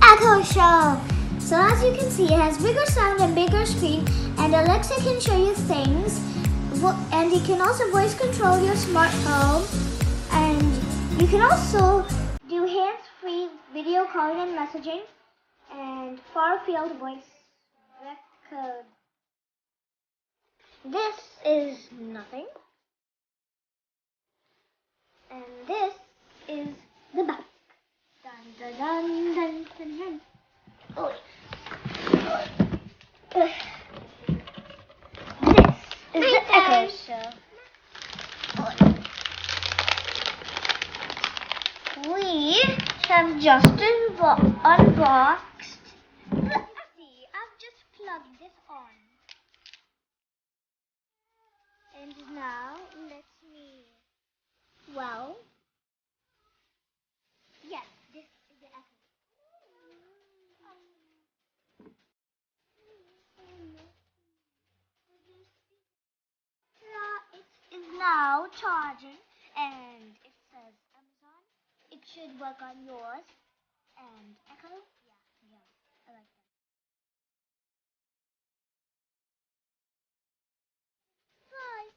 Echo Show. So as you can see, it has bigger sound and bigger screen, and Alexa can show you things, and you can also voice control your smart home, and you can also do hands-free video calling and messaging, and far-field voice record. This is nothing, and this is the back. Dun dun dun dun dun dun. Oh. This is the Echo Show. We have just unboxed. Let's see, I've just plugged this on. And now, yes, this is the Echo. It is now charging, and it says Amazon. It should work on yours. And Echo, yeah, I like that. Hi.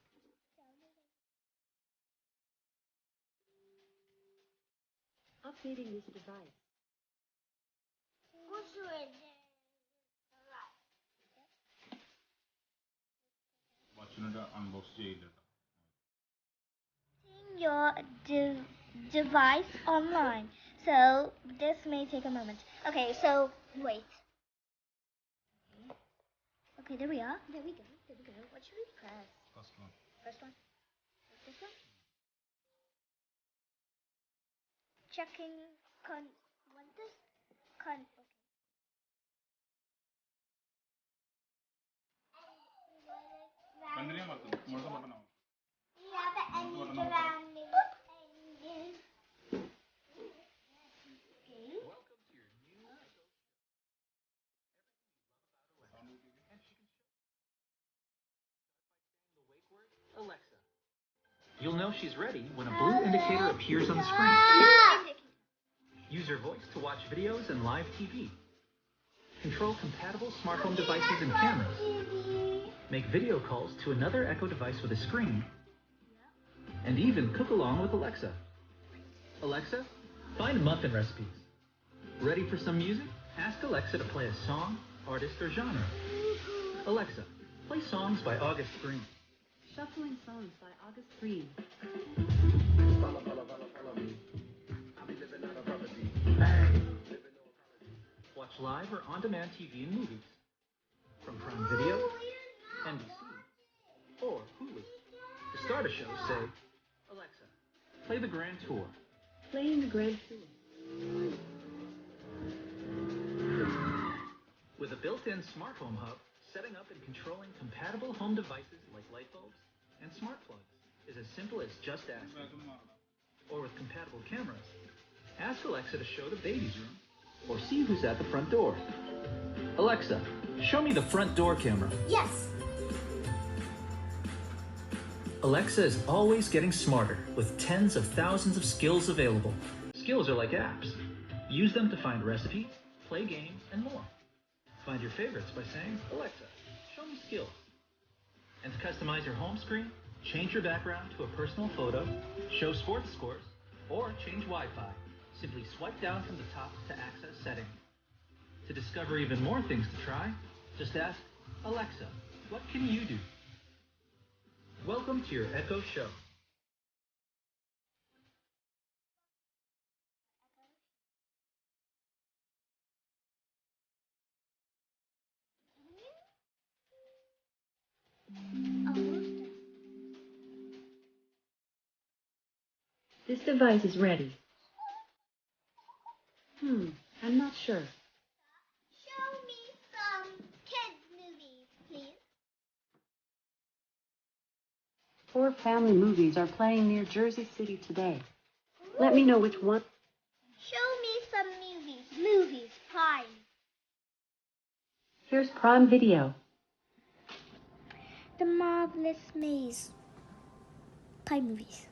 Updating this device. What's with unbox your device online. So this may take a moment. Okay, so wait. Okay, there we are. There we go. What should we press? First one. First one. This one. Checking what is this? Okay. Continue button. Alexa. You'll know she's ready when a blue indicator appears on the screen. Use your voice to watch videos and live TV. Control compatible smart home devices and cameras. Make video calls to another Echo device with a screen. And even cook along with Alexa. Alexa, find muffin recipes. Ready for some music? Ask Alexa to play a song, artist, or genre. Alexa, play songs by August Green. Shuffling songs by August Green. Watch live or on-demand TV and movies. From Prime Video, NBC, or Hulu. To start a show, say, Alexa, play the Grand Tour. Playing the Grand Tour. With a built-in smart home hub, setting up and controlling compatible home devices like light bulbs and smart plugs is as simple as just asking. Or with compatible cameras, ask Alexa to show the baby's room or see who's at the front door. Alexa, show me the front door camera. Yes. Alexa is always getting smarter with tens of thousands of skills available. Skills are like apps. Use them to find recipes, play games, and more. Find your favorites by saying, Alexa, show me skills. And to customize your home screen, change your background to a personal photo, show sports scores, or change Wi-Fi. Simply swipe down from the top to access settings. To discover even more things to try, just ask, Alexa, what can you do? Welcome to your Echo Show. This device is ready. I'm not sure. Show me some kids movies, please. 4 family movies are playing near Jersey City today. Let me know which one. Show me some movies, Prime. Here's Prime Video. The Marvelous Maze. Prime movies.